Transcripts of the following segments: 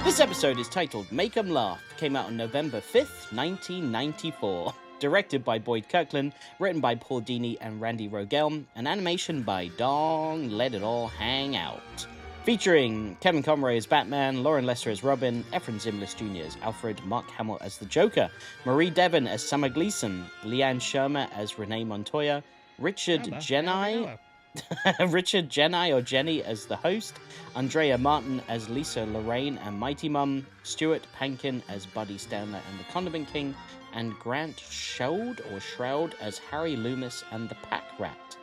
This episode is titled Make 'em Laugh. Came out on November 5th, 1994. Directed by Boyd Kirkland, written by Paul Dini and Randy Rogel, and animation by Dong Let It All Hang Out. Featuring Kevin Conroy as Batman, Lauren Lester as Robin, Efren Zimbalist Jr. as Alfred, Mark Hamill as the Joker, Marie Devon as Summer Gleason, Leanne Shermer as Renee Montoya, Richard Jenai or Jenny as the host, Andrea Martin as Lisa Lorraine and Mighty Mum, Stuart Pankin as Buddy Stanler and the Condiment King, and Grant Shroud as Harry Loomis and the Packrat.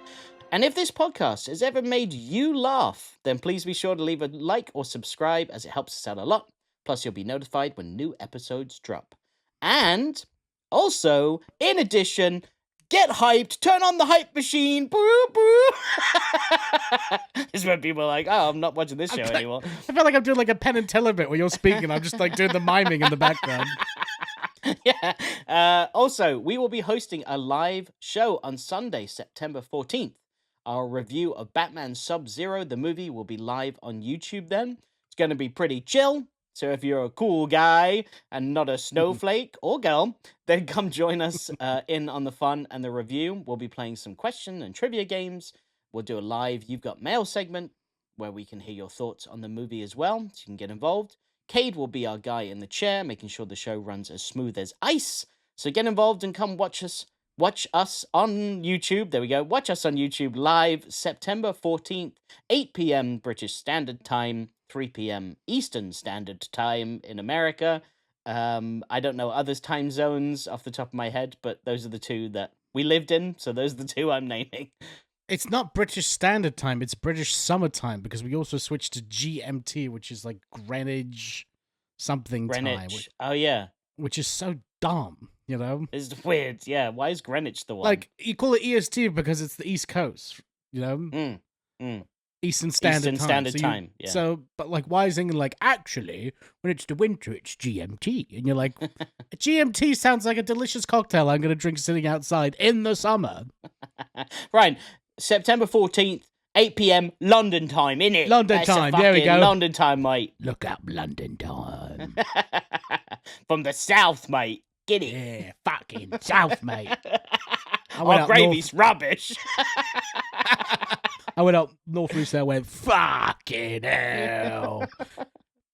And if this podcast has ever made you laugh, then please be sure to leave a like or subscribe, as it helps us out a lot. Plus, you'll be notified when new episodes drop. And also, in addition, get hyped, turn on the hype machine, boo boo. This is when people are like, oh, I'm not watching this show anymore. I feel like I'm doing like a Penn and Teller bit where you're speaking, I'm just like doing the miming in the background. Yeah. Also, we will be hosting a live show on Sunday, September 14th. Our review of Batman Sub-Zero, the movie, will be live on YouTube then. It's going to be pretty chill. So if you're a cool guy and not a snowflake or girl, then come join us in on the fun and the review. We'll be playing some question and trivia games. We'll do a live You've Got Mail segment where we can hear your thoughts on the movie as well, so you can get involved. Cade will be our guy in the chair, making sure the show runs as smooth as ice. So get involved and come watch us on YouTube. There we go. Watch us on YouTube live September 14th, 8 p.m. British Standard Time, 3 p.m. Eastern Standard Time in America. I don't know others' time zones off the top of my head, but those are the two that we lived in, so those are the two I'm naming. It's not British Standard Time, it's British Summertime, because we also switched to GMT, which is like Greenwich something time. Oh, yeah. Which is so dumb, you know? It's weird, yeah. Why is Greenwich the one? Like, you call it EST because it's the East Coast, you know? Eastern Standard Time. Yeah. So, but like, why is England like, actually, when it's the winter, it's GMT? And you're like, GMT sounds like a delicious cocktail I'm going to drink sitting outside in the summer. Ryan, September 14th, 8 p.m. London time, innit? London time, there we go. London time, mate. Look up London time. From the south, mate. Get it? Yeah, fucking south, mate. Our gravy's rubbish. I went up north recently, I went, fucking hell.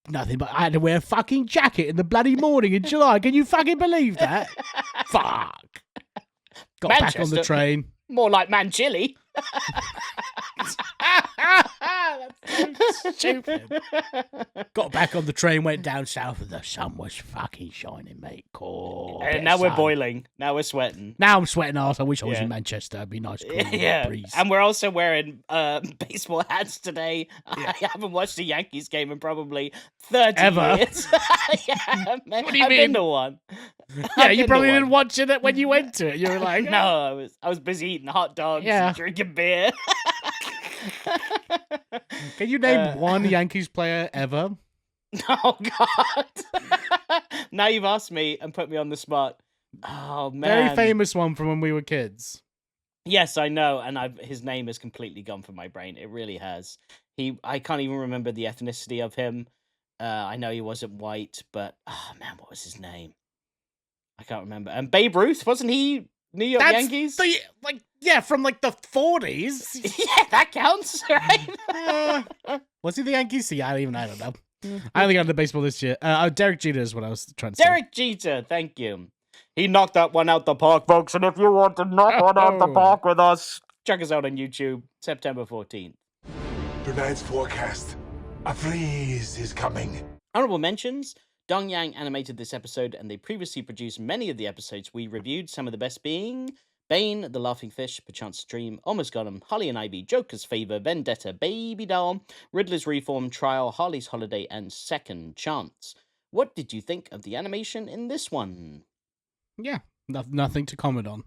Nothing but I had to wear a fucking jacket in the bloody morning in July. Can you fucking believe that? Fuck. Got Manchester, back on the train. More like Manchilly. That's so stupid. Got back on the train, went down south, and the sun was fucking shining, mate. Cool. And now we're boiling. Now we're sweating. Now I'm sweating arse. I wish I was in Manchester. It'd be nice. Cool breeze. And we're also wearing baseball hats today. Yeah. I haven't watched a Yankees game in probably 30 years. Yeah, man. What do you I've mean? been to one. Yeah, you probably didn't watch it when you went to it. You were like, no, I was busy eating hot dogs and drinking beer. Can you name one Yankees player ever? Oh, God. Now you've asked me and put me on the spot. Oh, man. Very famous one from when we were kids. Yes, I know, and his name has completely gone from my brain. It really has. I can't even remember the ethnicity of him. I know he wasn't white, but, oh, man, what was his name? I can't remember. And Babe Ruth, wasn't he New York Yankees? From like the 40s. Yeah, that counts, right? Was he the Yankees? Yeah, I don't know. I only got into baseball this year. Derek Jeter is what I was trying to say. Derek Jeter, thank you. He knocked that one out the park, folks, and if you want to knock one out the park with us, check us out on YouTube, September 14th. Tonight's forecast, a freeze is coming. Honorable mentions. Dong Yang animated this episode, and they previously produced many of the episodes we reviewed, some of the best being Bane, The Laughing Fish, Perchance Dream, Almost Got 'Em, Holly and Ivy, Joker's Favor, Vendetta, Baby Doll, Riddler's Reform, Trial, Harley's Holiday, and Second Chance. What did you think of the animation in this one? Yeah, nothing to comment on.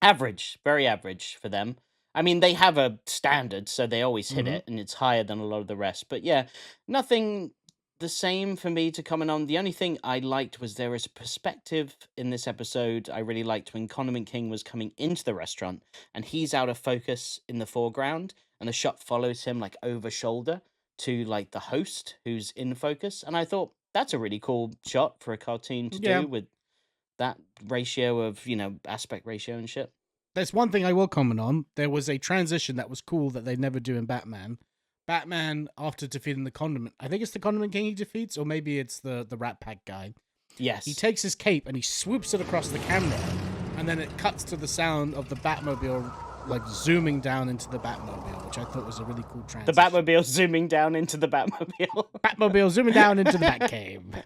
Average, very average for them. I mean, they have a standard, so they always hit it, and it's higher than a lot of the rest. But yeah, nothing the same for me to comment on. The only thing I liked was there was a perspective in this episode I really liked when Condiment King was coming into the restaurant and he's out of focus in the foreground and the shot follows him like over shoulder. to like the host who's in focus, and I thought that's a really cool shot for a cartoon to do with that ratio of, aspect ratio and shit. There's one thing I will comment on. There was a transition that was cool that they never do in Batman. Batman, after defeating the Condiment, I think it's the Condiment King he defeats, or maybe it's the Rat Pack guy. Yes. He takes his cape and he swoops it across the camera, and then it cuts to the sound of the Batmobile like zooming down into the Batmobile, which I thought was a really cool transition. The Batmobile zooming down into the Batmobile. Batmobile zooming down into the Batcave.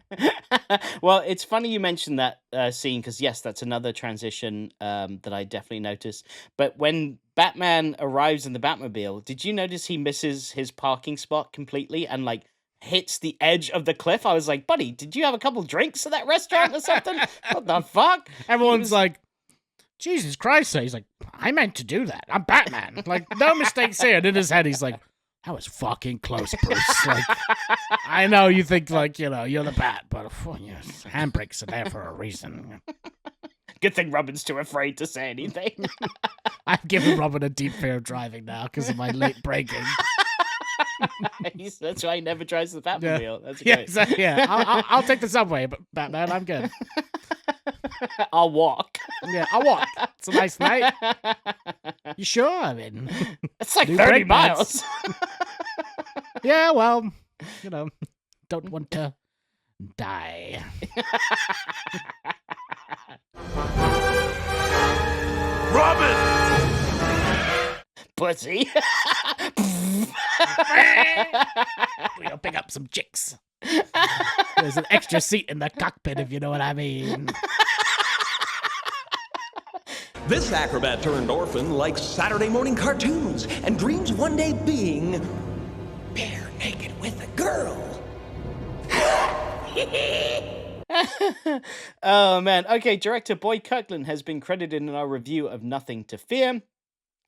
Well, it's funny you mentioned that scene, because yes, that's another transition that I definitely noticed. But when Batman arrives in the Batmobile, did you notice he misses his parking spot completely and like hits the edge of the cliff? I was like, buddy, did you have a couple drinks at that restaurant or something? What the fuck? Everyone's like, Jesus Christ, he's like, I meant to do that. I'm Batman. Like, no mistakes here. And in his head, he's like, that was fucking close, Bruce. Like, I know you think, like, you're the Bat, but handbrakes are there for a reason. Good thing Robin's too afraid to say anything. I've given Robin a deep fear of driving now because of my late braking. That's why he never drives the Batmobile. Yeah. That's great. Exactly. Yeah, I'll take the subway, but Batman, I'm good. I'll walk. Yeah, I'll walk. It's a nice night. You sure? I mean, it's like 30 miles. Yeah, well, don't want to die. Robin! Pussy. We'll pick up some chicks. There's an extra seat in the cockpit, if you know what I mean. This acrobat turned orphan likes Saturday morning cartoons and dreams one day being bare naked with a girl. Oh, man. Okay, director Boyd Kirkland has been credited in our review of Nothing to Fear.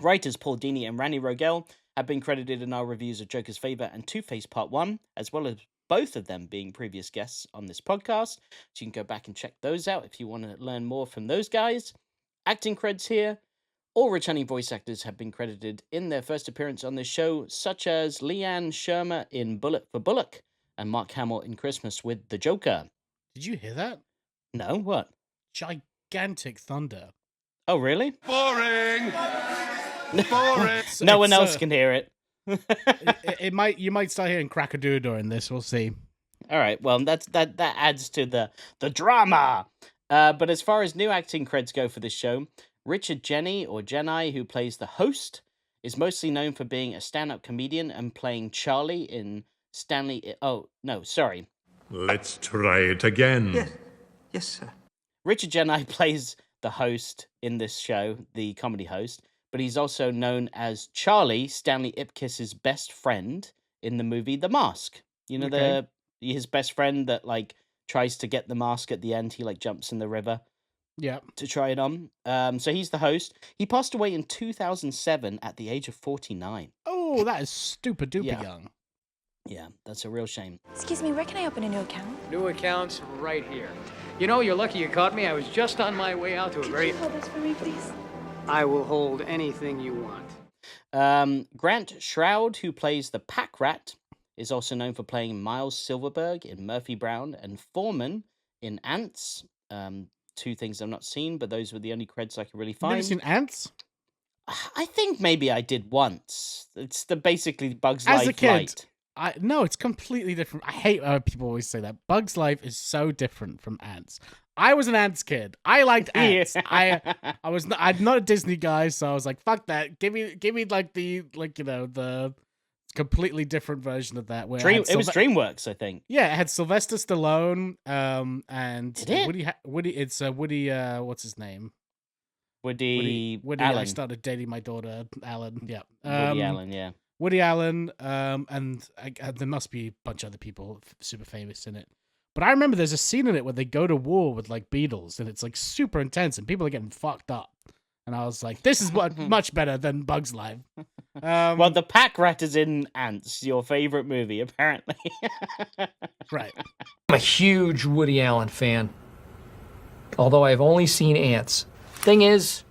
Writers Paul Dini and Randy Rogel have been credited in our reviews of Joker's Favor and Two-Face Part 1, as well as both of them being previous guests on this podcast. So you can go back and check those out if you want to learn more from those guys. Acting creds here. All returning voice actors have been credited in their first appearance on this show, such as Leanne Shermer in Bullet for Bullock and Mark Hamill in Christmas with the Joker. Did you hear that? No, what? Gigantic thunder. Oh, really? Boring! Boring! No one else can hear it. You might start hearing crackadoo during this. We'll see. All right. Well, that adds to the drama. But as far as new acting creds go for this show, Richard Jenny, or Jenny, who plays the host, is mostly known for being a stand-up comedian and playing Charlie in Stanley... Oh, no, sorry. Let's try it again. Yes, sir. Richard Jenny plays the host in this show, the comedy host, but he's also known as Charlie, Stanley Ipkiss's best friend in the movie The Mask. You know, his best friend that, like, tries to get the mask at the end. He, like, jumps in the river to try it on. So he's the host. He passed away in 2007 at the age of 49. Oh, that is super-duper young. Yeah, that's a real shame. Excuse me, where can I open a new account? New account's right here. You know, you're lucky you caught me. I was just on my way out to a very... Could you hold this for me, please? I will hold anything you want. Grant Shroud, who plays the Packrat, is also known for playing Miles Silverberg in Murphy Brown and Foreman in Ants. Two things I've not seen, but those were the only creds I could really find. Have you seen Ants? I think maybe I did once. It's basically Bugs As Life a kid, light. No, it's completely different. I hate how people always say that. Bugs Life is so different from Ants. I was an Ants kid. I liked Ants. I'm not a Disney guy, so I was like, fuck that. Give me like the completely different version of that. Where It was DreamWorks, I think. Yeah, it had Sylvester Stallone, and Did it? Woody. It's Woody. What's his name? Woody Allen. I Allen. started dating my daughter, Alan. Yeah. Woody Allen, yeah. Woody Allen, and there must be a bunch of other people super famous in it. But I remember there's a scene in it where they go to war with like beetles, and it's like super intense, and people are getting fucked up. And I was like, this is much better than Bugs Life. Well, the Packrat is in Ants, your favorite movie, apparently. Right. I'm a huge Woody Allen fan, although I've only seen Ants. Thing is,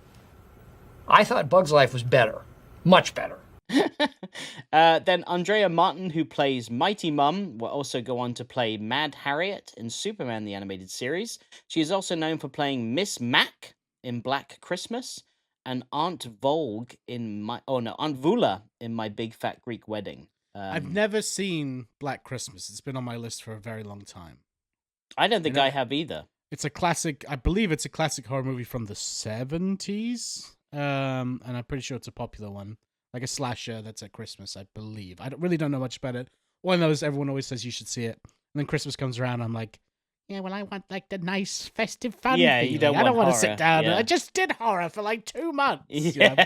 I thought Bug's Life was better. Much better. Then Andrea Martin, who plays Mighty Mum, will also go on to play Mad Harriet in Superman the Animated Series. She is also known for playing Miss Mac in Black Christmas and Aunt Volg in Aunt Vula in My Big Fat Greek Wedding. I've never seen Black Christmas. It's been on my list for a very long time. I don't think I have either. It's a classic. I believe it's a classic horror movie from the 70s. And I'm pretty sure it's a popular one. Like a slasher that's at Christmas, I believe. I don't know much about it. All I know is everyone always says you should see it. And then Christmas comes around, I'm like, yeah, well, I want like the nice festive fun. Yeah, feeling. you don't I don't want want to sit horror. down. Yeah. I just did horror for like 2 months. Yeah.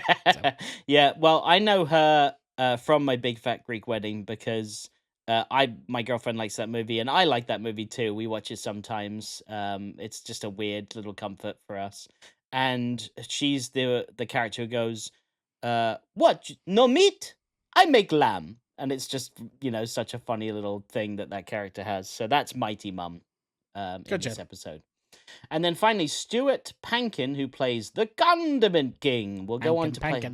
Yeah. Well, I know her from My Big Fat Greek Wedding because my girlfriend likes that movie and I like that movie too. We watch it sometimes. It's just a weird little comfort for us. And she's the character who goes, what? No meat? I make lamb. And it's just, such a funny little thing that character has. So that's Mighty Mum in this episode. And then finally, Stuart Pankin, who plays the Condiment King, will go on to play.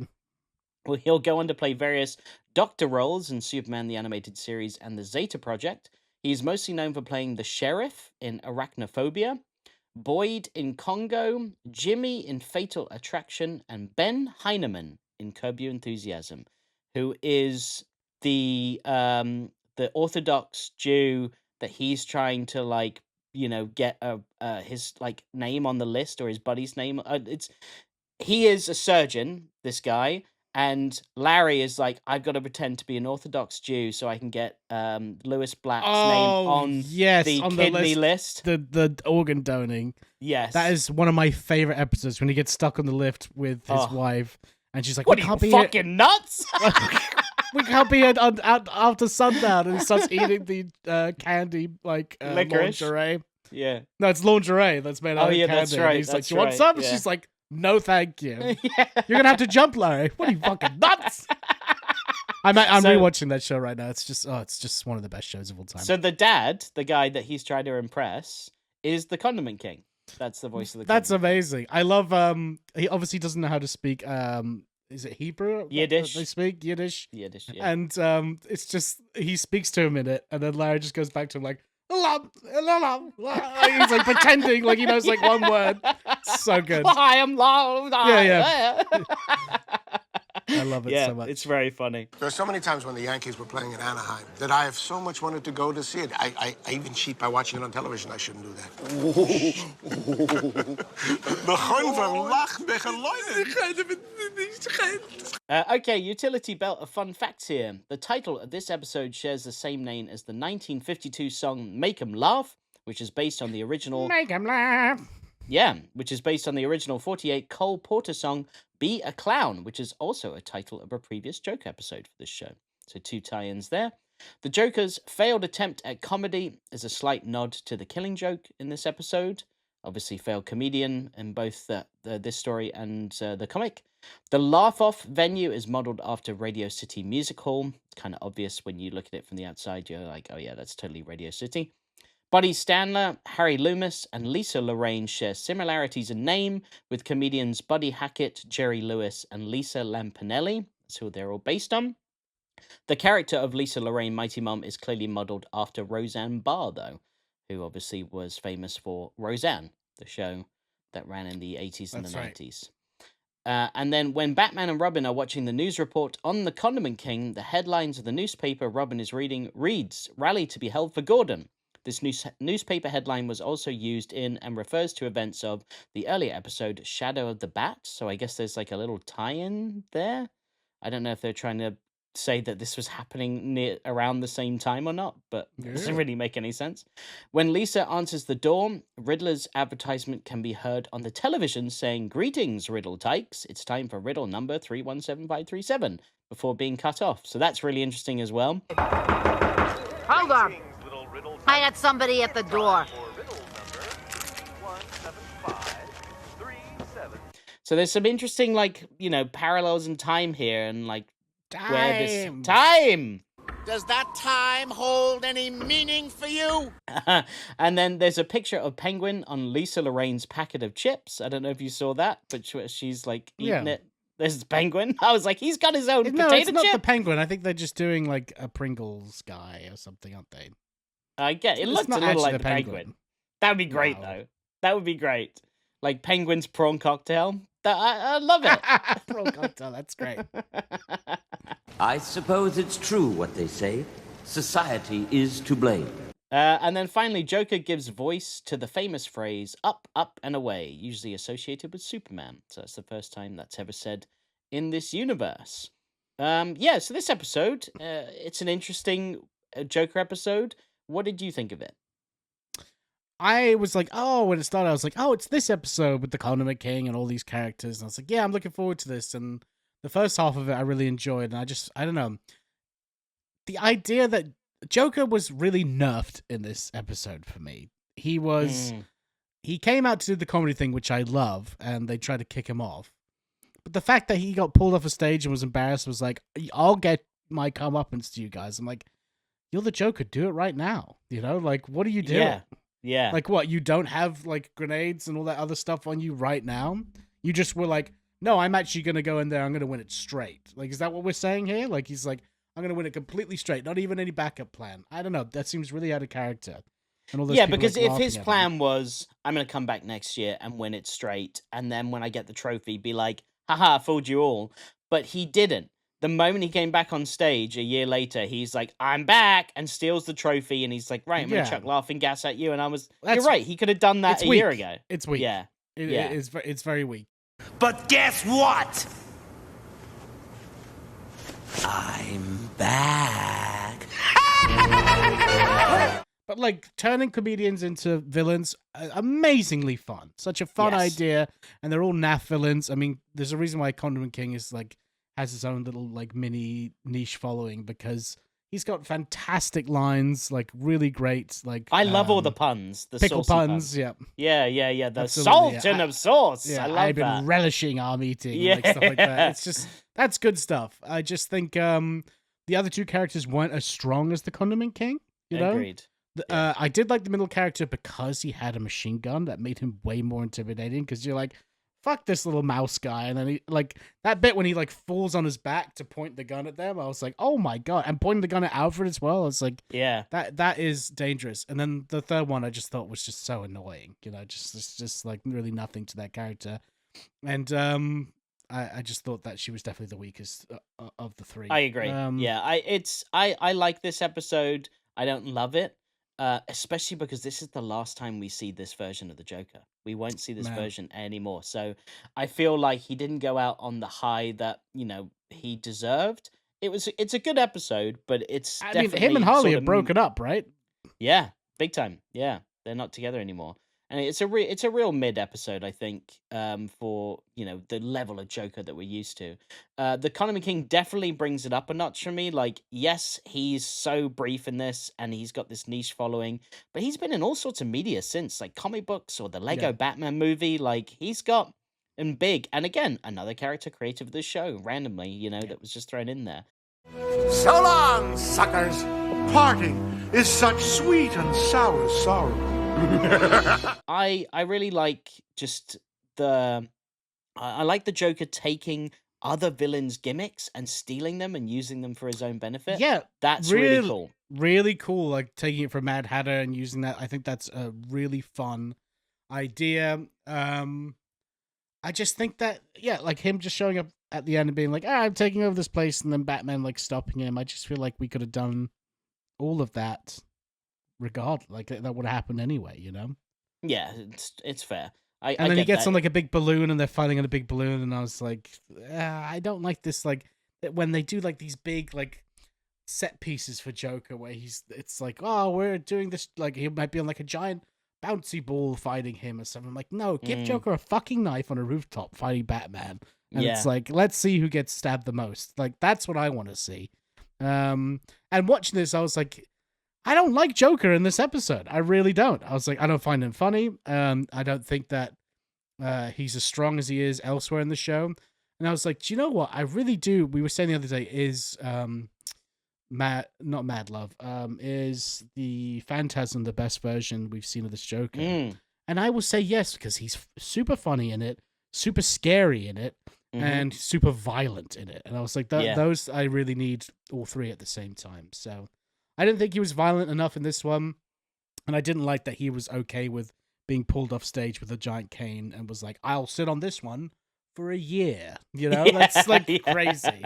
Well, he'll go on to play various doctor roles in Superman the Animated Series and the Zeta Project. He's mostly known for playing the Sheriff in Arachnophobia, Boyd in Congo, Jimmy in Fatal Attraction, and Ben Heineman in Curb Your Enthusiasm, who is the Orthodox Jew that he's trying to get his name on the list or his buddy's name. He is a surgeon, this guy, and Larry is like, I've got to pretend to be an Orthodox Jew so I can get Lewis Black's name on the kidney list. The organ donating. Yes. That is one of my favorite episodes when he gets stuck on the lift with his wife and she's like, what are you, fucking nuts? We can't be out after sundown, and he starts eating the candy licorice. Lingerie. Yeah. No, it's lingerie that's made out of candy. That's right. And he's like, that's "Do you want right. some?" Yeah. She's like, "No, thank you. You're gonna have to jump, Larry. What are you fucking nuts?" I'm rewatching that show right now. It's just one of the best shows of all time. So the dad, the guy that he's trying to impress, is the Condiment King. That's the voice of the. That's Condiment amazing. I love. He obviously doesn't know how to speak. Is it Hebrew? Yiddish. They speak Yiddish. Yiddish, yeah. And it's just he speaks to him in it, and then Larry just goes back to him like, he's like pretending like he knows like one word. So good. I am loud. Yeah. I love it so much. It's very funny. There are so many times when the Yankees were playing in Anaheim that I have so much wanted to go to see it. I even cheat by watching it on television. I shouldn't do that. Okay, utility belt of fun facts here. The title of this episode shares the same name as the 1952 song Make 'Em Laugh, which is based on the original... Make 'em laugh. Yeah, which is based on the original 48 Cole Porter song Be a Clown, which is also a title of a previous Joker episode for this show. So 2 tie-ins there. The Joker's failed attempt at comedy is a slight nod to the Killing Joke in this episode. Obviously failed comedian in both this story and the comic. The laugh-off venue is modeled after Radio City Music Hall. It's kind of obvious when you look at it from the outside. You're like, oh yeah, that's totally Radio City. Buddy Stanler, Harry Loomis, and Lisa Lorraine share similarities in name with comedians Buddy Hackett, Jerry Lewis, and Lisa Lampanelli. That's who they're all based on. The character of Lisa Lorraine, Mighty Mum, is clearly modeled after Roseanne Barr, though, who obviously was famous for Roseanne, the show that ran in the 80s and the 90s. And then when Batman and Robin are watching the news report on the Condiment King, the headlines of the newspaper Robin is reading reads, "Rally to be held for Gordon." This newspaper headline was also used in and refers to events of the earlier episode Shadow of the Bat. So I guess there's like a little tie-in there. I don't know if they're trying to say that this was happening around the same time or not, but it doesn't really make any sense. When Lisa answers the door, Riddler's advertisement can be heard on the television saying, "Greetings, Riddle Tykes. It's time for Riddle number 317537," before being cut off. So that's really interesting as well. Hold on. I had somebody at the door. So there's some interesting, parallels in time here, and where this time. Does that time hold any meaning for you? And then there's a picture of Penguin on Lisa Lorraine's packet of chips. I don't know if you saw that, but she's eating it This is Penguin. I was like, he's got his own No, potato it's not chip. the Penguin. I think they're just doing like a Pringles guy or something, aren't they? I get it. It's Looked a not little like actually the the Penguin. Penguin. That would be great, No. though. That would be great. Like Penguin's prawn cocktail. I love it. Prawn cocktail, that's great. I suppose it's true what they say. Society is to blame. And then finally, Joker gives voice to the famous phrase, up, up, and away, usually associated with Superman. So that's the first time that's ever said in this universe. So this episode, it's an interesting Joker episode. What did you think of it? I was like, when it started, I was like, it's this episode with the Condiment King and all these characters. And I was like, yeah, I'm looking forward to this. And the first half of it, I really enjoyed. And I don't know. The idea that Joker was really nerfed in this episode for me. He came out to do the comedy thing, which I love, and they tried to kick him off. But the fact that he got pulled off a stage and was embarrassed was like, I'll get my comeuppance to you guys. I'm like, you're the Joker, do it right now. You know, like, what are you doing? Yeah. Like, what, you don't have, like, grenades and all that other stuff on you right now? You just were like, no, I'm actually going to go in there, I'm going to win it straight. Like, is that what we're saying here? Like, he's like, I'm going to win it completely straight, not even any backup plan. I don't know, that seems really out of character. And all those people, because like, if his laughing at plan was, I'm going to come back next year and win it straight, and then when I get the trophy, be like, haha, I fooled you all. But he didn't. The moment he came back on stage a year later, he's like, I'm back, and steals the trophy, and he's like, right, I'm going to chuck laughing gas at you. And I was, you're right, he could have done that a year ago. It's weak. Yeah. It's very weak. But guess what? I'm back. But, like, turning comedians into villains, amazingly fun. Such a fun idea, and they're all naff villains. I mean, there's a reason why Condiment King is, like, has his own little, like, mini niche following, because he's got fantastic lines, like, really great, like... I love all the puns. The pickle saucy puns, yeah. Yeah. The Absolutely, sultan of sauce. Yeah, I love I've that. been relishing our meeting, like, stuff like that. It's just, that's good stuff. I just think the other two characters weren't as strong as the Condiment King, you know? Agreed. I did like the middle character because he had a machine gun that made him way more intimidating, because you're like, fuck this little mouse guy. And then he, like, that bit when he, like, falls on his back to point the gun at them, I was like, oh my god. And pointing the gun at Alfred as well, I was like, yeah, that is dangerous. And then the third one I just thought was just so annoying, you know, just like really nothing to that character. And I just thought that she was definitely the weakest of the three. I agree. I like this episode. I don't love it. Especially because this is the last time we see this version of the Joker. We won't see this version anymore. So I feel like he didn't go out on the high that, you know, he deserved. It's a good episode, but it's definitely him and Harley sort are broken up, right? Yeah, big time. Yeah, they're not together anymore. And it's a real mid episode, I think, for, you know, the level of Joker that we're used to. The Condiment King definitely brings it up a notch for me. Like, yes, he's so brief in this, and he's got this niche following, but he's been in all sorts of media since, like comic books or the Lego Batman movie. Like, he's got and big. And again, another character created for this show randomly, you know, that was just thrown in there. So long, suckers. Parting is such sweet and sour sorrow. I really like just I like the Joker taking other villains' gimmicks and stealing them and using them for his own benefit. Yeah, that's really cool. Really cool, like taking it from Mad Hatter and using that. I think that's a really fun idea. I just think that, like him just showing up at the end and being like, I'm taking over this place, and then Batman like stopping him. I just feel like we could have done all of that regardless. Like that would have happened anyway, you know? Yeah, it's fair. And then he gets on like a big balloon, and they're fighting on a big balloon, and I was like, I don't like this, like when they do like these big like set pieces for Joker where it's like, oh, we're doing this, like he might be on like a giant bouncy ball fighting him or something. I'm like, no, give Joker a fucking knife on a rooftop fighting Batman. And it's like, let's see who gets stabbed the most. Like, that's what I want to see. And watching this, I was like, I don't like Joker in this episode. I really don't. I was like, I don't find him funny. I don't think that he's as strong as he is elsewhere in the show. And I was like, do you know what? I really do. We were saying the other day, is not Mad Love, is the Phantasm the best version we've seen of this Joker? And I will say yes, because he's super funny in it, super scary in it. and super violent in it. And I was like, those I really need all three at the same time. So I didn't think he was violent enough in this one. And I didn't like that he was okay with being pulled off stage with a giant cane and was like, I'll sit on this one for a year. You know, that's like crazy.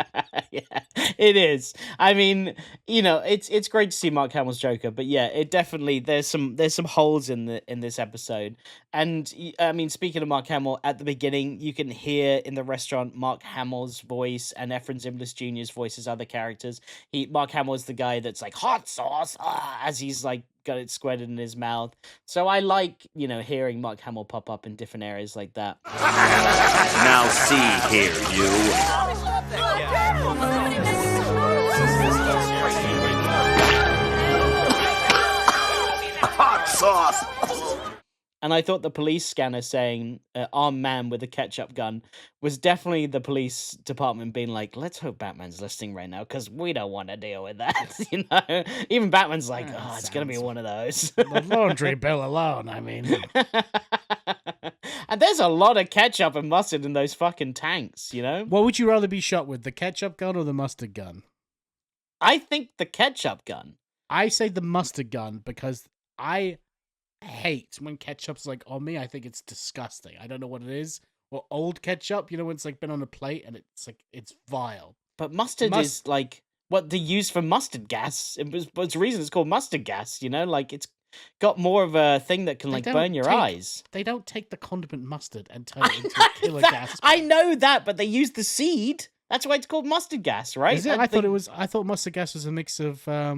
Yeah, it is. I mean, you know, it's great to see Mark Hamill's Joker, but yeah, it definitely there's some holes in this episode. And I mean, speaking of Mark Hamill, at the beginning you can hear in the restaurant Mark Hamill's voice and Efren Zimbalist Jr.'s voice as other characters. Mark Hamill is the guy that's like hot sauce as he's like got it squirted in his mouth. So I like, you know, hearing Mark Hamill pop up in different areas like that. Now see here, you. Hot sauce. And I thought the police scanner saying armed man with a ketchup gun was definitely the police department being like, let's hope Batman's listening right now because we don't want to deal with that. You know, even Batman's like, it's going to be one of those. The laundry bill alone, I mean. And there's a lot of ketchup and mustard in those fucking tanks, you know? What would you rather be shot with, the ketchup gun or the mustard gun? I think the ketchup gun. I say the mustard gun because I hate when ketchup's like on me. I think it's disgusting. I don't know what it is. Or old ketchup, you know, when it's like been on a plate and it's like it's vile. But mustard is like what they use for mustard gas. It's the reason it's called mustard gas, you know, like it's got more of a thing that can like burn your eyes. They don't take the condiment mustard and turn it into killer gas. I know that, but they use the seed. That's why it's called mustard gas, right? Is it? I thought mustard gas was a mix of oh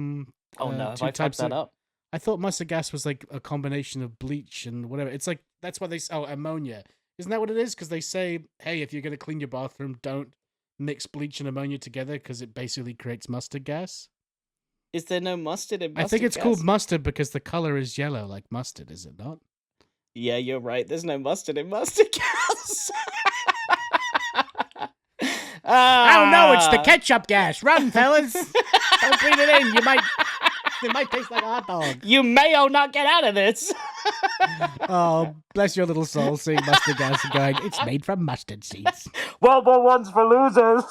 no, have I fucked that up? I thought mustard gas was like a combination of bleach and whatever. It's like, that's why ammonia. Isn't that what it is? Because they say, hey, if you're going to clean your bathroom, don't mix bleach and ammonia together because it basically creates mustard gas. Is there no mustard in mustard I think it's gas? called mustard because the color is yellow like mustard, is it not? Yeah, you're right. There's no mustard in mustard gas. Oh no, it's the ketchup gas. Run, fellas. Don't breathe it in. It might taste like a hot dog. You may or not get out of this. Oh, bless your little soul, seeing mustard gas and going, it's made from mustard seeds. World War I's for losers.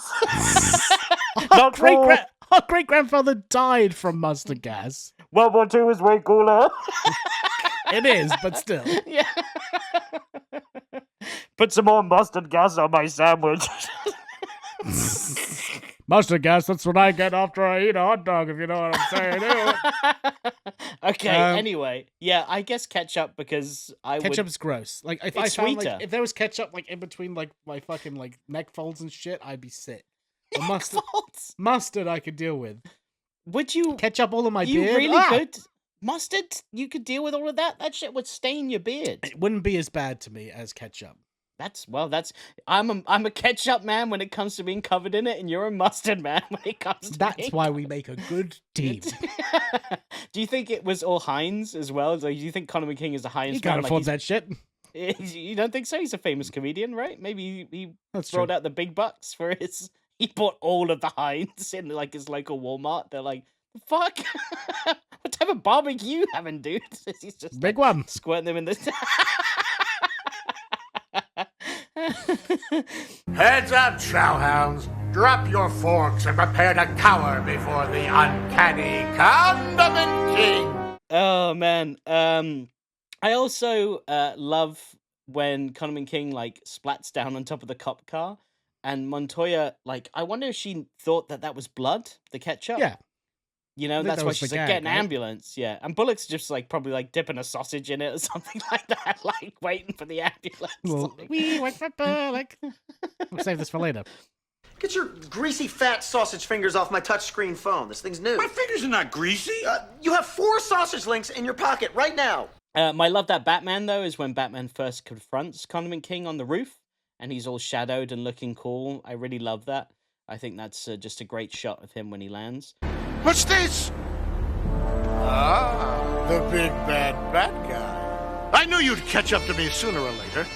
Our great-grandfather died from mustard gas. World War II is way cooler. It is, but still. Yeah. Put some more mustard gas on my sandwich. Mustard gas, that's what I get after I eat a hot dog, if you know what I'm saying. Okay, anyway. Yeah, I guess ketchup because ketchup's gross. Like if it's I found sweeter. like if there was ketchup like in between like my fucking like neck folds and shit, I'd be sick. But mustard I could deal with. Would you ketchup all of my you beard? Really good? Mustard? You could deal with all of that? That shit would stain your beard. It wouldn't be as bad to me as ketchup. I'm a ketchup man when it comes to being covered in it, and you're a mustard man when it comes to That's why we make a good team. Do you think it was all Heinz as well? Like, do you think Condiment King is a Heinz He can't afford that shit. You don't think so? He's a famous comedian, right? Maybe he brought out the big bucks for his... He bought all of the Heinz in like his local Walmart. They're like, fuck? What type of barbecue you having, dude? He's just big one. Squirting them in the... Heads up, chowhounds. Drop your forks and prepare to cower before the uncanny Condiment King. Oh, man. I also love when Condiment King, like, splats down on top of the cop car. And Montoya, like, I wonder if she thought that was blood, the ketchup. Yeah. You know, that's why she's like, get an ambulance. Yeah. And Bullock's just like probably like dipping a sausage in it or something like that, like waiting for the ambulance. Well, we went for Bullock. We'll save this for later. Get your greasy, fat sausage fingers off my touchscreen phone. This thing's new. My fingers are not greasy. You have 4 sausage links in your pocket right now. My love that Batman, though, is when Batman first confronts Condiment King on the roof and he's all shadowed and looking cool. I really love that. I think that's just a great shot of him when he lands. What's this? Ah, the big bad guy. I knew you'd catch up to me sooner or later.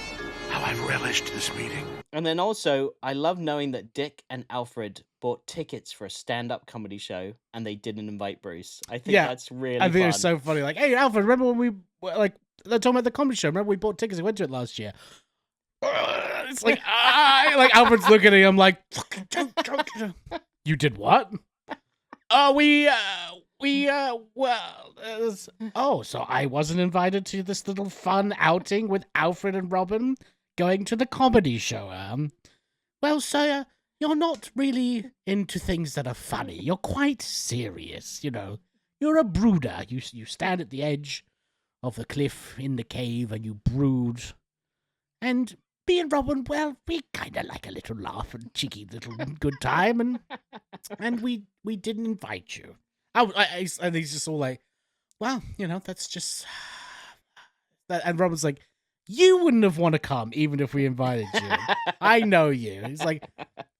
How I've relished this meeting. And then also, I love knowing that Dick and Alfred bought tickets for a stand-up comedy show and they didn't invite Bruce. I think that's really fun. I think it's so funny. Like, hey, Alfred, remember when we, like, they're talking about the comedy show. Remember we bought tickets and went to it last year? It's like, like Alfred's looking at him like, you did what? So I wasn't invited to this little fun outing with Alfred and Robin going to the comedy show. Well, sir, you're not really into things that are funny. You're quite serious, you know. You're a brooder. You stand at the edge of the cliff in the cave and you brood. And me and Robin, well, we kind of like a little laugh and cheeky little good time, and we didn't invite you. And he's just all like, well, you know, that's just... And Robin's like, you wouldn't have want to come even if we invited you. I know you. He's like,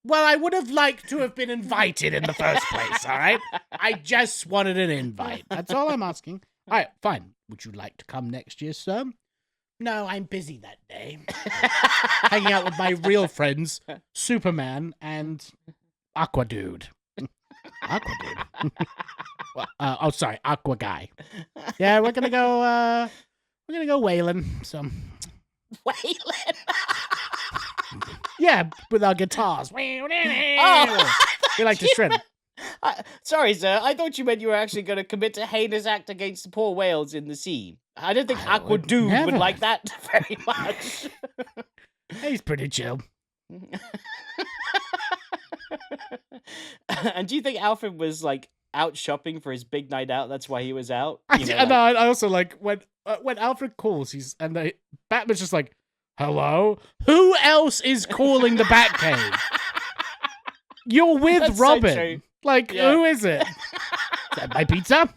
well, I would have liked to have been invited in the first place, all right? I just wanted an invite. That's all I'm asking. All right, fine. Would you like to come next year, sir? No, I'm busy that day. Hanging out with my real friends, Superman and Aqua Dude. Aqua Dude? Sorry, Aqua Guy. Yeah, we're gonna go whaling. So Whaling? Yeah, with our guitars. Oh, We like to shred. Sorry, sir. I thought you meant you were actually going to commit a heinous act against the poor whales in the sea. I don't think Aqua Dude would like that very much. He's pretty chill. And do you think Alfred was like out shopping for his big night out? That's why he was out. I also like when Alfred calls. Batman's just like, "Hello, who else is calling the Batcave? You're with That's Robin. So true. Like, who is it? Is that my pizza?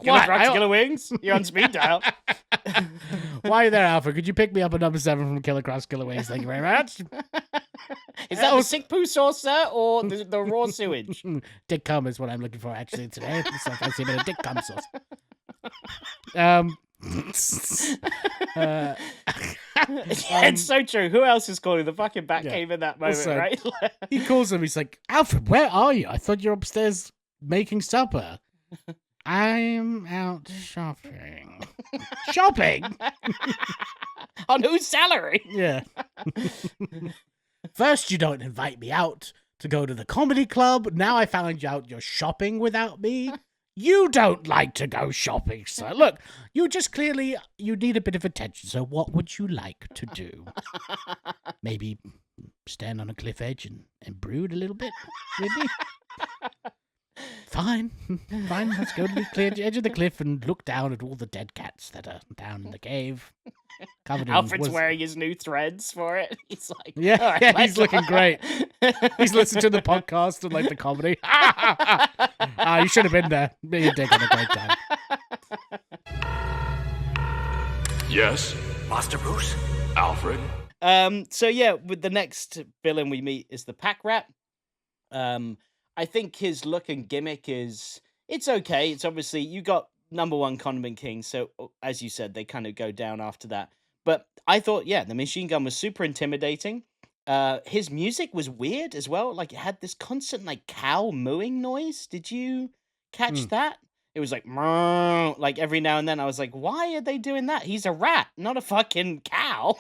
You want Rock Killer Wings? You're on speed dial. Why are you there, Alfred? Could you pick me up a number 7 from Killer Cross Killer Wings? Thank you very much. Is that the sick poo sauce, sir, or the raw sewage? Dick cum is what I'm looking for actually today. So I see a bit of dick cum sauce. It's so true. Who else is calling the fucking Batcave in that moment, Also, right? He calls him. He's like, Alfred, where are you? I thought you were upstairs making supper. I'm out shopping. Shopping? On whose salary? Yeah. First, you don't invite me out to go to the comedy club. Now I found out you're shopping without me. You don't like to go shopping, sir. Look, you need a bit of attention. So what would you like to do? Maybe stand on a cliff edge and brood a little bit with me? Fine. Let's go to the edge of the cliff and look down at all the dead cats that are down in the cave. Alfred's wearing his new threads for it. He's like, he's looking great. He's listened to the podcast and like the comedy. You should have been there. Me and Dick had a great time. Yes, Master Bruce? Alfred. So yeah, with the next villain we meet is the Packrat. I think his look and gimmick it's okay. It's obviously, you got number 1 Condiment King, so as you said, they kind of go down after that. But I thought, the machine gun was super intimidating. His music was weird as well. Like, it had this constant like cow mooing noise. Did you catch that? It was like, "Meow," like every now and then. I was like, why are they doing that? He's a rat, not a fucking cow.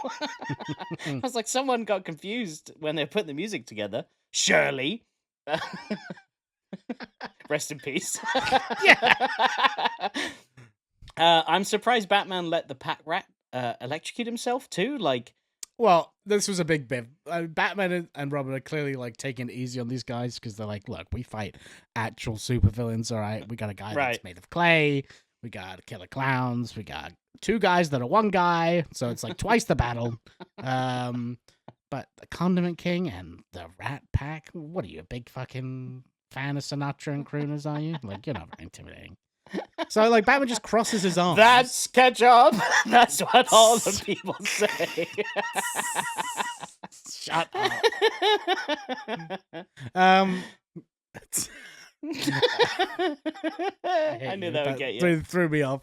I was like, someone got confused when they were putting the music together. Surely. Rest in peace. I'm surprised Batman let the Packrat electrocute himself too. Like, well, this was a big bit. Batman and Robin are clearly like taking it easy on these guys because they're like, look, we fight actual supervillains. All right, we got a guy that's made of clay. We got killer clowns. We got 2 guys that are 1 guy. So it's like twice the battle. But the Condiment King and the Rat Pack, what are you, a big fucking fan of Sinatra and crooners, are you? Like, you're not very intimidating. So, like, Batman just crosses his arms. That's ketchup. That's what all the people say. Shut up. I knew that would get you. Threw me off.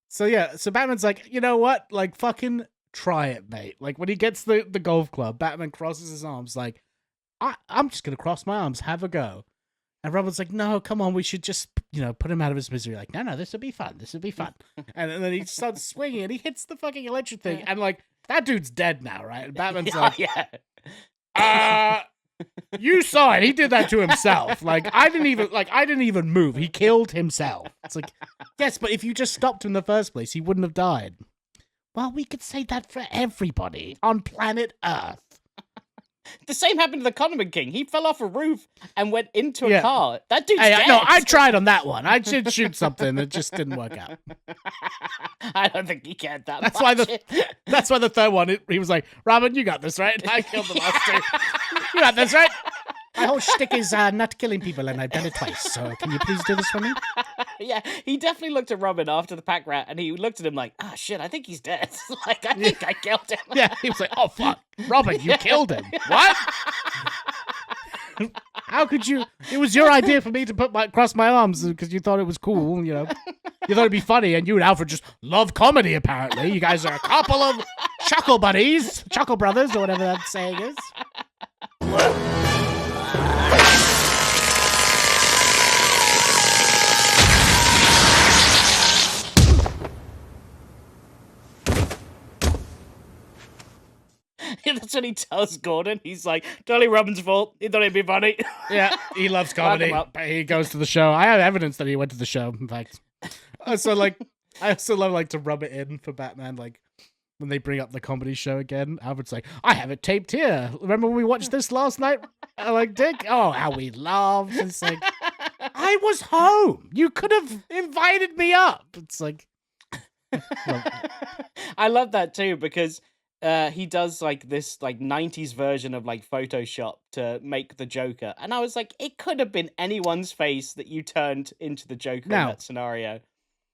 So Batman's like, you know what? Like, fucking try it, mate. Like, when he gets the golf club, Batman crosses his arms like, I'm just going to cross my arms, have a go. And Robin's like, no, come on, we should just, put him out of his misery. Like, no, this would be fun. This would be fun. And then he starts swinging and he hits the fucking electric thing. And like, that dude's dead now, right? And Batman's like, you saw it. He did that to himself. Like, I didn't even move. He killed himself. It's like, yes, but if you just stopped him in the first place, he wouldn't have died. Well, we could say that for everybody on planet Earth. The same happened to the Condiment King. He fell off a roof and went into a car. That dude's dead. No, I tried on that one. I did shoot something that just didn't work out. I don't think he cared that That's much. That's why the third one, he was like, Robin, you got this, right? I killed the last two. You got this, right? My whole shtick is not killing people, and I've done it twice. So can you please do this for me? Yeah, he definitely looked at Robin after the Packrat, and he looked at him like, shit, I think he's dead. Like, I think I killed him. Yeah, he was like, oh, fuck. Robin, you killed him. What? How could you? It was your idea for me to cross my arms because you thought it was cool, You thought it'd be funny, and you and Alfred just love comedy, apparently. You guys are a couple of chuckle buddies, chuckle brothers, or whatever that saying is. That's what he tells Gordon. He's like, totally Robin's fault. He thought it'd be funny. Yeah, he loves comedy. He goes to the show. I have evidence that he went to the show, in fact. I also love to rub it in for Batman, like, when they bring up the comedy show again. Alfred's like, I have it taped here. Remember when we watched this last night? I'm like, Dick, oh, how we laughed. It's like, I was home. You could have invited me up. It's like... I love that too, because... he does like this like 90s version of like Photoshop to make the Joker. And I was like, it could have been anyone's face that you turned into the Joker in that scenario.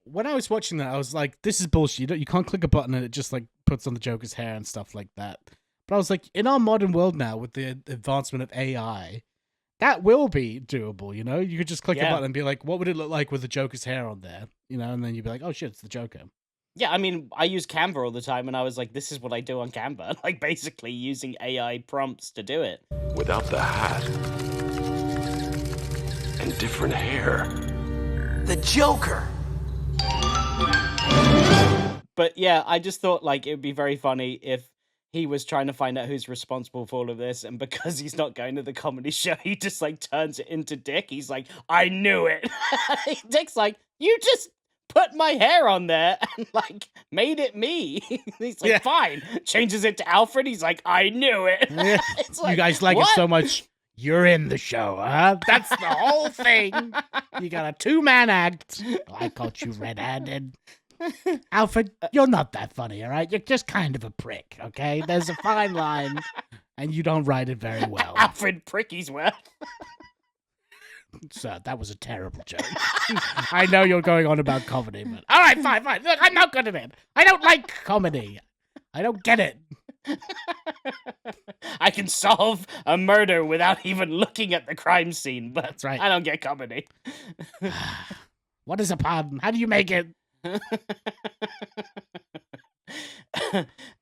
When I was watching that, I was like, this is bullshit. You can't click a button and it just like puts on the Joker's hair and stuff like that. But I was like, in our modern world now with the advancement of AI, that will be doable, You could just click a button and be like, what would it look like with the Joker's hair on there? And then you'd be like, oh shit, it's the Joker. Yeah, I mean, I use Canva all the time, and I was like, this is what I do on Canva. Like, basically using AI prompts to do it. Without the hat. And different hair. The Joker! But yeah, I just thought, like, it would be very funny if he was trying to find out who's responsible for all of this, and because he's not going to the comedy show, he just, like, turns it into Dick. He's like, I knew it! Dick's like, you just... put my hair on there and like made it me. He's like, fine. Changes it to Alfred. He's like, I knew it. Yeah. It's like, you guys like it so much. You're in the show, huh? That's the whole thing. You got a 2-man act. I caught you red-handed. Alfred, you're not that funny, all right? You're just kind of a prick, okay? There's a fine line, and you don't write it very well. Alfred Pricky's well. Sir, that was a terrible joke. I know you're going on about comedy, but... All right, fine. Look, I'm not good at it. I don't like comedy. I don't get it. I can solve a murder without even looking at the crime scene, but that's right. I don't get comedy. What is a pun? How do you make it?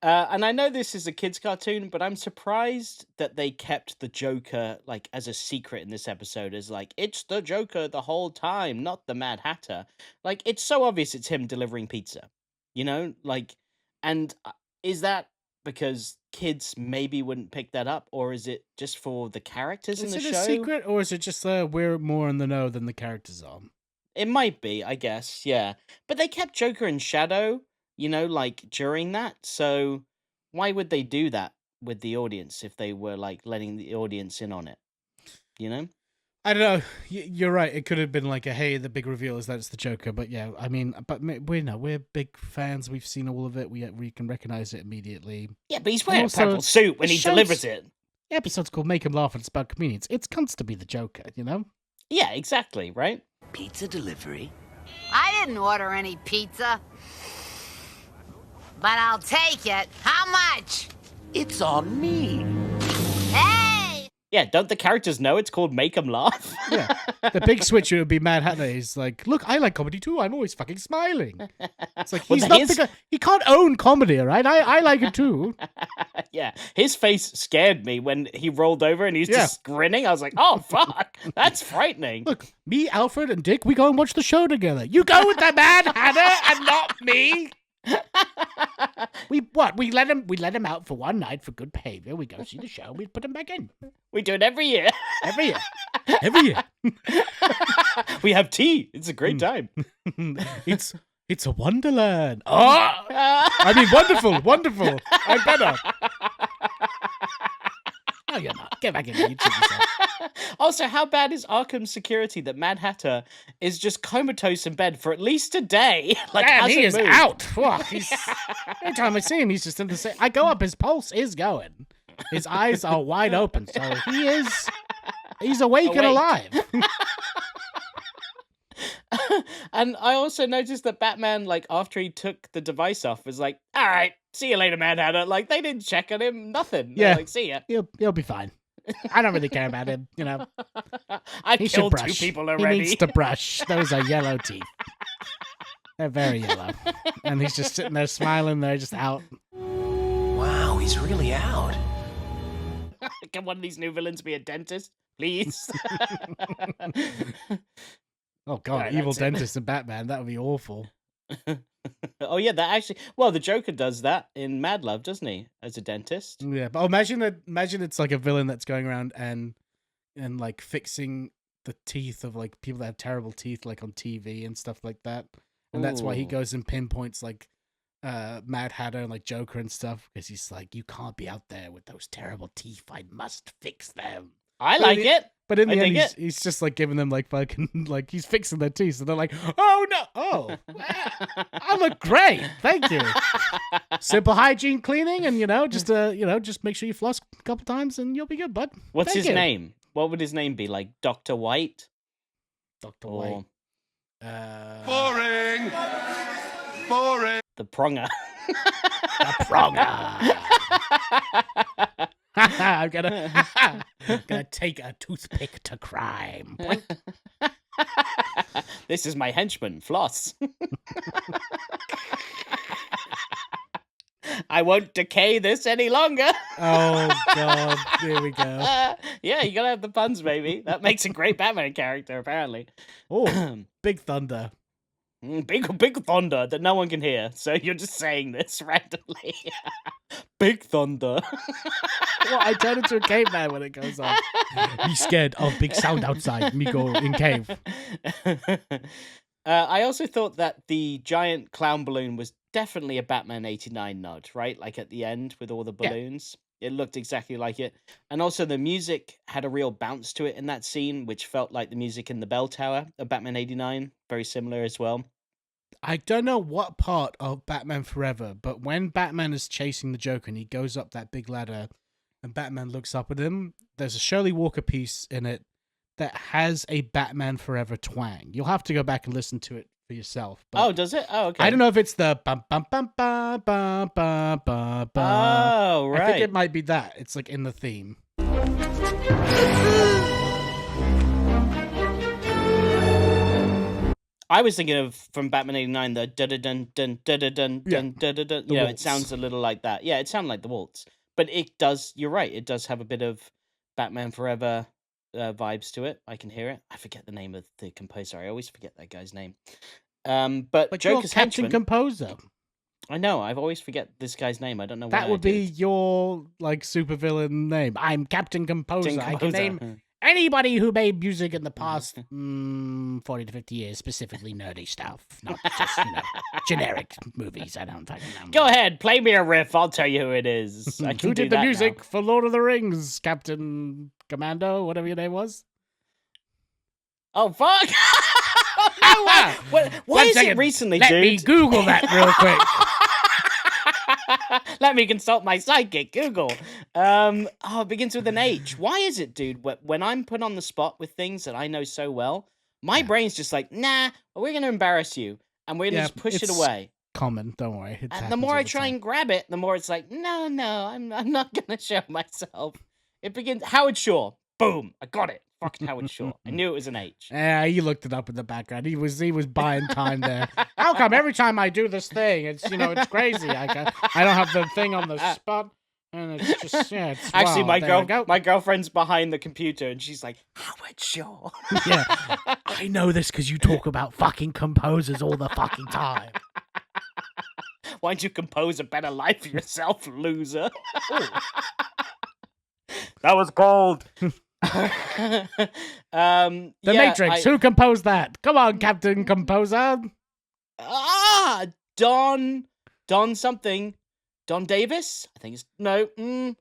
And I know this is a kid's cartoon, but I'm surprised that they kept the Joker like as a secret in this episode, as like, it's the Joker the whole time, not the Mad Hatter. Like, it's so obvious it's him delivering pizza, like, and is that because kids maybe wouldn't pick that up, or is it just for the characters in the show? Is it a secret, or is it just we're more in the know than the characters are? It might be, I guess, yeah. But they kept Joker in shadow, like, during that, so why would they do that with the audience if they were, like, letting the audience in on it, I don't know. You're right. It could have been like hey, the big reveal is that it's the Joker, but yeah, I mean, but we're big fans. We've seen all of it. We can recognize it immediately. Yeah, but he's wearing a purple suit when he delivers it. The episode's called Make 'Em Laugh, and it's about comedians. It's cunts to be the Joker, Yeah, exactly, right? Pizza delivery? I didn't order any pizza. But I'll take it. How much? It's on me. Hey! Yeah, don't the characters know it's called Make 'em Laugh? Yeah. The big switch would be Mad Hatter. He's like, look, I like comedy too. I'm always fucking smiling. It's like, he's not he can't own comedy, right? I like it too. Yeah, his face scared me when he rolled over and he's just grinning. I was like, oh, fuck, that's frightening. Look, me, Alfred, and Dick, we go and watch the show together. You go with the Mad Hatter and not me. We let him out for one night for good behavior. We go see the show. We put him back in. We do it every year. Every year. We have tea. It's a great time. It's a wonderland. Oh, I mean, wonderful. I'm better. No, you're not. Get back in there. You cheat yourself. Also, how bad is Arkham's security that Mad Hatter is just comatose in bed for at least a day? Like, man, he is moved. out. Every time I see him, he's just in the same. I go up, his pulse is going. His eyes are wide open, so he's awake and alive. And I also noticed that Batman, like, after he took the device off, was like, all right, see you later, Mad Hatter. Like, they didn't check on him, nothing. Yeah. They're like, see ya. He'll be fine. I don't really care about him, you know. I He killed should 2 brush. people already. He needs to brush. Those are yellow teeth. They're very yellow. And he's just sitting there smiling. They're just out. Wow, he's really out. Can one of these new villains be a dentist, please? Oh, God, Right, evil that's it. dentist and Batman. That would be awful. Oh, yeah, that actually... Well, the Joker does that in Mad Love, doesn't he? As a dentist. Yeah, but imagine it's like a villain that's going around and like fixing the teeth of like people that have terrible teeth, like on TV and stuff like that. And that's why he Ooh. goes and pinpoints like Mad Hatter and like Joker and stuff, because he's like, you can't be out there with those terrible teeth. I must fix them. I like it. But in the I end, dig he's just like giving them like fucking like he's fixing their teeth, and they're like, "Oh no, oh, I look great, thank you." Simple hygiene cleaning, and just make sure you floss a couple times, and you'll be good, bud. What's Thank his you. name? What would his name be? Like Dr. White? Dr. Or White. Boring. the Pronger? The Pronger. I'm gonna take a toothpick to crime. This is my henchman, Floss. I won't decay this any longer. Oh, God. Here we go. Yeah, you gotta have the puns, baby. That makes a great Batman character, apparently. Oh, Big Thunder. Big thunder that no one can hear. So you're just saying this randomly. Big thunder. Well, I turn into a caveman when it goes on. Be scared of big sound outside. Me go in cave. I also thought that the giant clown balloon was definitely a Batman 89 nod, right? Like at the end with all the balloons. It looked exactly like it. And also the music had a real bounce to it in that scene, which felt like the music in the Bell Tower of Batman 89. Very similar as well. I don't know what part of Batman Forever, but when Batman is chasing the Joker and he goes up that big ladder and Batman looks up at him, there's a Shirley Walker piece in it that has a Batman Forever twang. You'll have to go back and listen to it for yourself. But Oh, does it? Oh, okay. I don't know if it's the bum bum bum bum bum bum bum bum. Oh, I think right. it might be that. It's like in the theme. I was thinking of from Batman 89 the dun dun dun dun dun dun dun dun dun. You know, it waltz. sounds a little like that. Yeah, it sounded like the waltz, but it does. You're right. It does have a bit of Batman Forever vibes to it. I can hear it. I forget the name of the composer. I always forget that guy's name. But But Joker's you're Captain henchman. Composer. I know. I always forget this guy's name. I don't know. That why would I do. be your like supervillain name. I'm Captain Composer. I can Composer. name anybody who made music in the past 40 to 50 years, specifically nerdy stuff, not just generic movies. I don't fucking know. Go ahead, play me a riff. I'll tell you who it is. I can Who do did the that music now. for Lord of the Rings? Captain Commando, whatever your name was. Oh fuck! Why One is it second. recently, Let dude? me Google that real quick. Let me consult my sidekick, Google. It begins with an H. Why is it, dude? When I'm put on the spot with things that I know so well, my brain's just like, nah, we're going to embarrass you, and we're going to just push it it's away. Common, don't worry. And the more I try and grab it, the more it's like, no, I'm not going to show myself. It begins, Howard Shore. Boom! I got it. Fucking Howard Shore. I knew it was an H. Yeah, he looked it up in the background. He was buying time there. How come every time I do this thing, it's it's crazy. I don't have the thing on the spot, and it's just it's actually wild. my girlfriend's behind the computer, and she's like, Howard Shore. Yeah, I know this because you talk about fucking composers all the fucking time. Why don't you compose a better life for yourself, loser? That was gold. The Matrix. Who composed that? Come on, Captain Composer. Don something. Don Davis? I think it's Don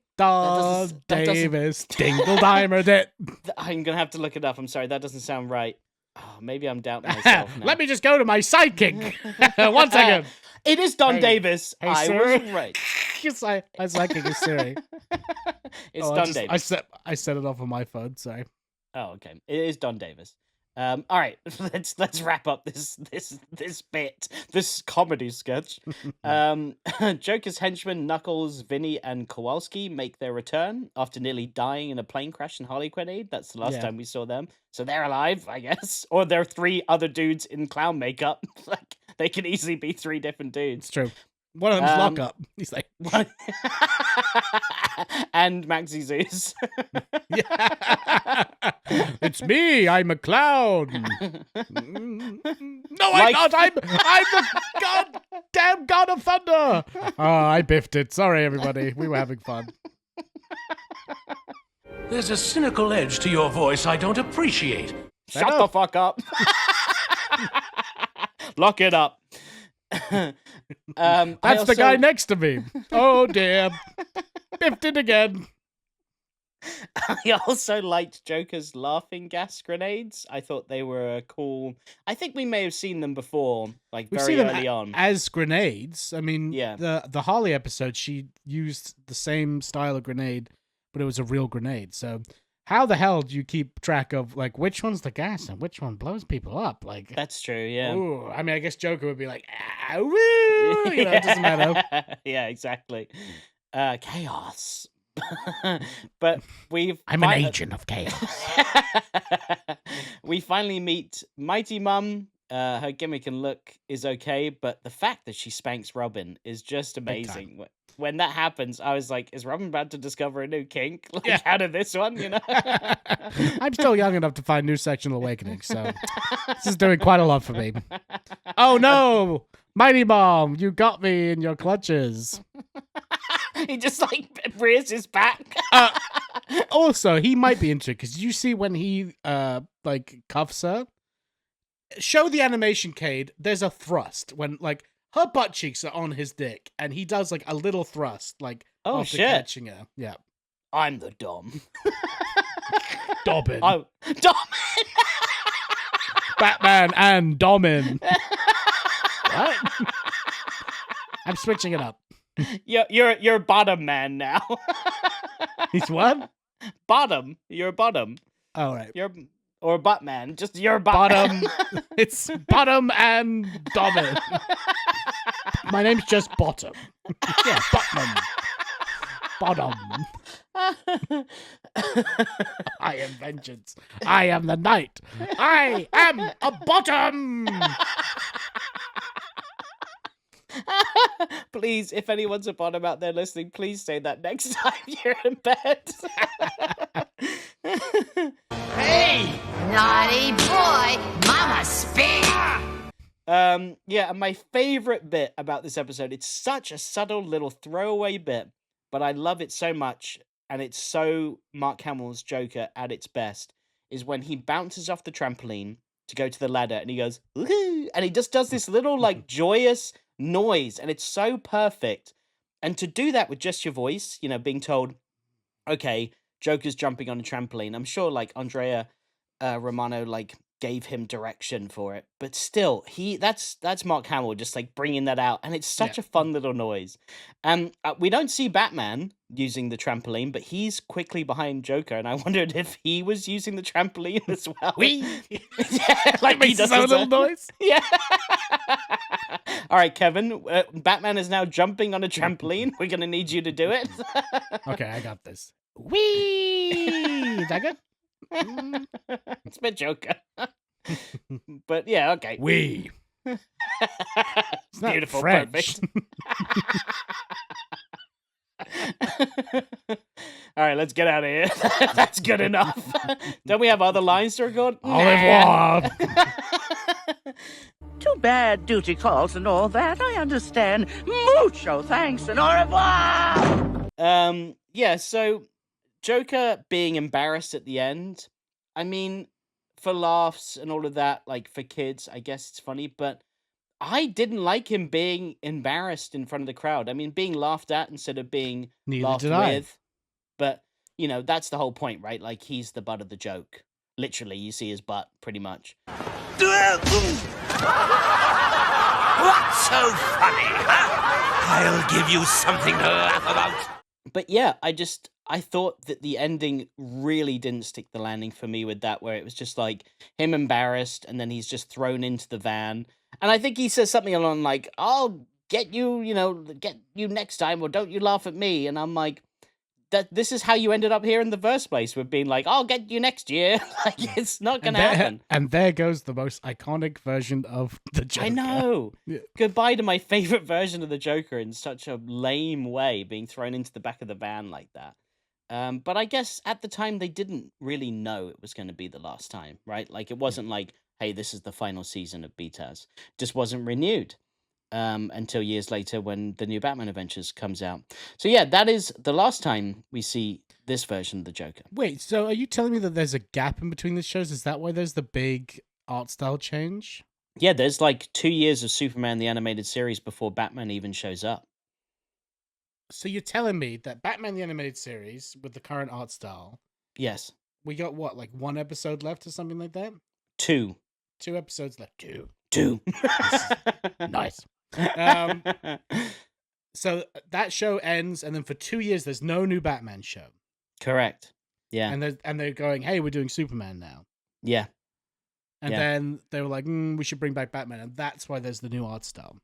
Davis. Dingle Dimer it. I'm gonna have to look it up. I'm sorry, that doesn't sound right. Oh, maybe I'm doubting myself now. Let me just go to my sidekick. 1 second. It is Don Davis. Hey, I Siri. was right. My sidekick is Siri. It's Don Davis. I set it off on my phone. Sorry. Oh, okay. It is Don Davis. All right, let's wrap up this bit, this comedy sketch. Joker's henchmen Knuckles, Vinny, and Kowalski make their return after nearly dying in a plane crash in Harley Grenade. That's the last time we saw them, so they're alive, I guess. Or they're 3 other dudes in clown makeup. Like they could easily be 3 different dudes. It's true. One of them's Lockup. He's like, and Maxie Zeus. It's me. I'm a clown. No, I'm not. I'm the goddamn god of thunder. Oh, I biffed it. Sorry, everybody. We were having fun. There's a cynical edge to your voice I don't appreciate. Shut the fuck up. Lock it up. That's the guy next to me. Oh dear. Biffed it again. I also liked Joker's laughing gas grenades. I thought they were cool. I think we may have seen them before, like very early on. As grenades. I mean, the Harley episode, she used the same style of grenade, but it was a real grenade. So how the hell do you keep track of like which one's the gas and which one blows people up? Like that's true, yeah. Ooh, I mean, I guess Joker would be like, ah, woo! It doesn't matter. Yeah, exactly. Chaos. But I'm an agent of chaos. We finally meet Mighty Mum. Her gimmick and look is okay, but the fact that she spanks Robin is just amazing. When that happens, I was like, is Robin about to discover a new kink? Like, out of this one, you know? I'm still young enough to find new sexual awakenings, so this is doing quite a lot for me. Oh no! Mighty Mom, you got me in your clutches. He just, like, rears his back. Also, he might be into it, because you see when he, like, cuffs her, show the animation, Cade, there's a thrust when, like, her butt cheeks are on his dick, and he does, like, a little thrust, like, after catching her. Yeah. I'm the Dom. Dobbin. Oh, Dobbin! Batman and Domin. What? I'm switching it up. You're a bottom man now. He's what? Bottom. You're a bottom. Oh, right. Or a butt man. Just you're a bottom. It's Bottom and Domin. My name's just Bottom. Yeah, Bottom. I am vengeance. I am the night. I am a bottom. Please, if anyone's a bottom out there listening, please say that next time you're in bed. Hey! Naughty boy! Mama spit! Yeah, and my favorite bit about this episode, it's such a subtle little throwaway bit, but I love it so much, and it's so Mark Hamill's Joker at its best, is when he bounces off the trampoline to go to the ladder, and he goes, woohoo! And he just does this little, like, joyous noise, and it's so perfect. And to do that with just your voice, you know, being told, okay, Joker's jumping on a trampoline, I'm sure, like, Andrea Romano, like, gave him direction for it, but still, that's Mark Hamill just like bringing that out, and it's such a fun little noise. We don't see Batman using the trampoline, but he's quickly behind Joker, and I wondered if he was using the trampoline as well. Yeah, like he does a little noise. Yeah. All right, Kevin, Batman is now jumping on a trampoline. We're gonna need you to do it. Okay, I got this. Whee! Is that good? It's my Joker. But yeah, okay. We. It's beautiful, French. perfect. All right, let's get out of here. That's good enough. Don't we have other lines to record? Au revoir. Too bad duty calls and all that. I understand. Mucho thanks and au revoir. Yeah, so Joker being embarrassed at the end, I mean, for laughs and all of that, like for kids, I guess it's funny, but I didn't like him being embarrassed in front of the crowd. I mean, being laughed at instead of being laughed with. But, you know, that's the whole point, right? Like, he's the butt of the joke. Literally, you see his butt, pretty much. What's so funny, huh? I'll give you something to laugh about. But yeah, I thought that the ending really didn't stick the landing for me with that, where it was just like him embarrassed and then he's just thrown into the van. And I think he says something along like, I'll get you, get you next time, or don't you laugh at me. And I'm like, this is how you ended up here in the first place, with being like, I'll get you next year. Like, it's not going to happen. And there goes the most iconic version of the Joker. I know. Yeah. Goodbye to my favorite version of the Joker in such a lame way, being thrown into the back of the van like that. But I guess at the time they didn't really know it was going to be the last time, right? Like, it wasn't like, hey, this is the final season of BTAS. Just wasn't renewed until years later when the new Batman Adventures comes out. So yeah, that is the last time we see this version of the Joker. Wait, so are you telling me that there's a gap in between the shows? Is that why there's the big art style change? Yeah, there's like 2 years of Superman the Animated Series before Batman even shows up. So you're telling me that Batman the Animated Series, with the current art style... Yes. We got, what, like 1 episode left or something like that? 2. 2 episodes left. 2. Nice. So that show ends, and then for 2 years, there's no new Batman show. Correct. Yeah. And they're going, hey, we're doing Superman now. Yeah. And then they were like, we should bring back Batman, and that's why there's the new art style.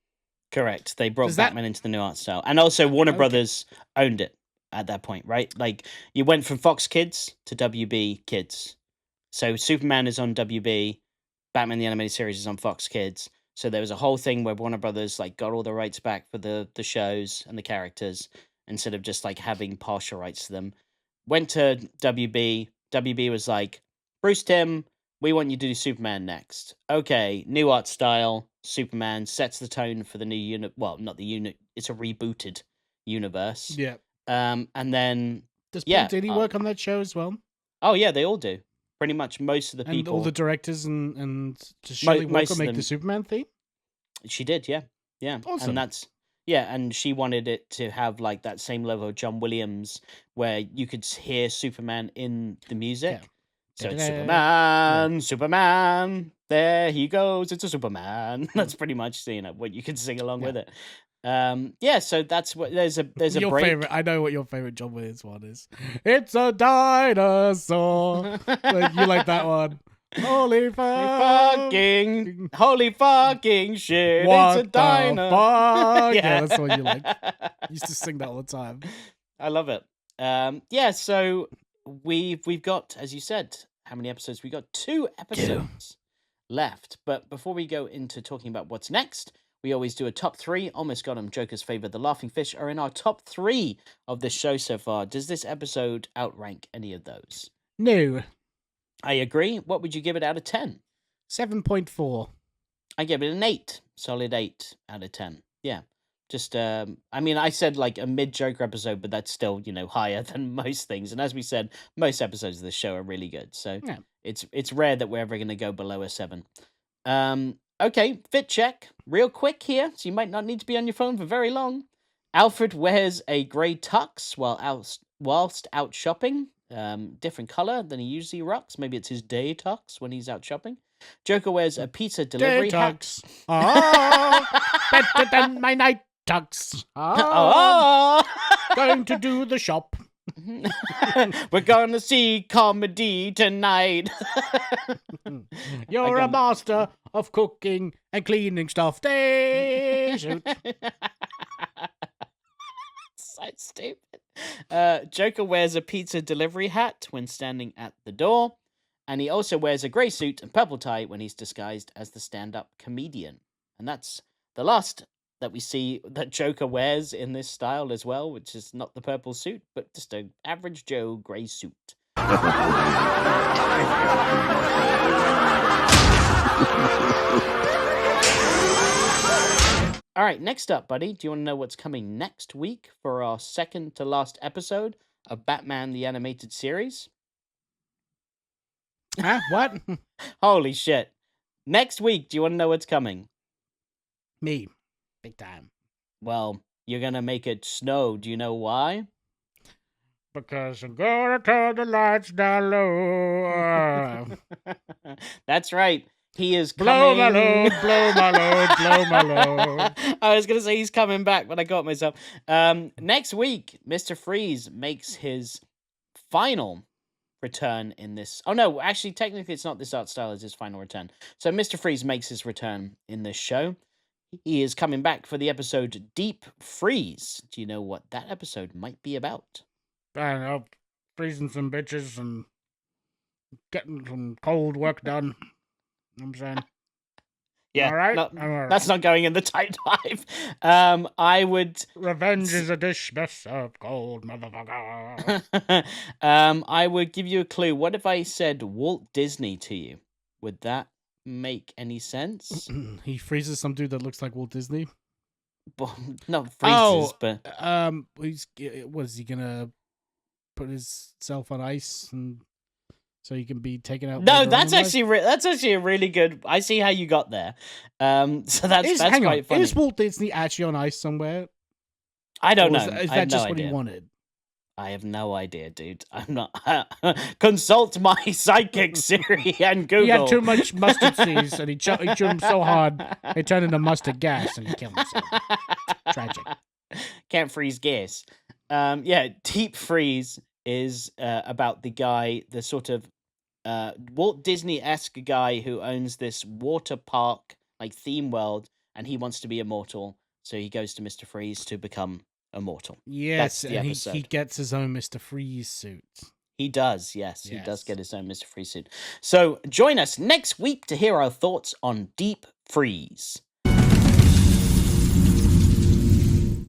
Correct. They brought Batman into the new art style. And also Warner Brothers owned it at that point, right? Like, you went from Fox Kids to WB Kids. So Superman is on WB, Batman the Animated Series is on Fox Kids. So there was a whole thing where Warner Brothers like got all the rights back for the shows and the characters instead of just like having partial rights to them. Went to WB. WB was like, Bruce Timm, we want you to do Superman next. Okay, new art style. Superman sets the tone for the new unit. Well, not the unit. It's a rebooted universe. Yeah. And then does Paul Dini work on that show as well? Oh yeah, they all do. Pretty much most of the people. And all the directors and does Shelley Walker make the Superman theme? She did, yeah. Yeah. Awesome. And she wanted it to have like that same level of John Williams where you could hear Superman in the music. Yeah. So it's Superman, Superman, there he goes, it's a Superman. That's pretty much, what you can sing along with it. So that's what there's a your break. Favorite, I know what your favorite John Williams one is. It's a dinosaur. You like that one? Holy fucking shit! What it's a dino. Fuck? Yeah, that's what you like. You used to sing that all the time. I love it. So we've got, as you said, how many episodes? We got 2 episodes left. But before we go into talking about what's next, we always do a top 3. Almost got them. Joker's favorite, The Laughing Fish, are in our top 3 of this show so far. Does this episode outrank any of those? No. I agree. What would you give it out of 10? 7.4. I give it an 8. Solid 8 out of 10. Yeah. Just, I said like a mid-Joker episode, but that's still, higher than most things. And as we said, most episodes of the show are really good. So it's rare that we're ever going to go below a 7. Okay, fit check. Real quick here, so you might not need to be on your phone for very long. Alfred wears a grey tux whilst out shopping. Different color than he usually rocks. Maybe it's his day tux when he's out shopping. Joker wears a pizza delivery hat. Oh, better than my night tux. Going to do the shop. We're gonna see comedy tonight. You're a master of cooking and cleaning stuff. So stupid. Joker wears a pizza delivery hat when standing at the door. And he also wears a grey suit and purple tie when he's disguised as the stand-up comedian. And that's the last that we see that Joker wears in this style as well, which is not the purple suit, but just an average Joe grey suit. All right, next up, buddy, do you want to know what's coming next week for our second to last episode of Batman the Animated Series? Huh? What? Holy shit. Next week, do you want to know what's coming? Me. Big time. Well, you're going to make it snow. Do you know why? Because I'm gonna turn the lights down low. That's right. He is blow coming. My load, blow my load, blow my load. I was going to say he's coming back, but I got myself. Next week, Mr. Freeze makes his final return in this. Oh, no, actually, technically, it's not this art style as his final return. So Mr. Freeze makes his return in this show. He is coming back for the episode Deep Freeze. Do you know what that episode might be about? I don't know, freezing some bitches and getting some cold work done. You know what I'm saying? Yeah, all right? That's not going in the tight five. I would... Revenge is a dish best served cold, motherfucker. I would give you a clue. What if I said Walt Disney to you? Would that make any sense? He freezes some dude that looks like Walt Disney? Not freezes, but... what is he gonna... put himself on ice and so he can be taken out? No, that's actually a really good. I see how you got there. So that's quite funny. Is Walt Disney actually on ice somewhere? I don't know. Is that just what he wanted? I have no idea, dude. I'm not. Consult my psychic Siri and Google. He had too much mustard seeds and he chewed them so hard it turned into mustard gas and he killed himself. Tragic. Can't freeze gas. Deep Freeze is about the guy, the sort of Walt Disney-esque guy who owns this water park, like theme world, and he wants to be immortal, so he goes to Mr. Freeze to become immortal. Yes, that's the episode. He gets his own Mr. Freeze suit. He does, yes. He does get his own Mr. Freeze suit. So join us next week to hear our thoughts on Deep Freeze.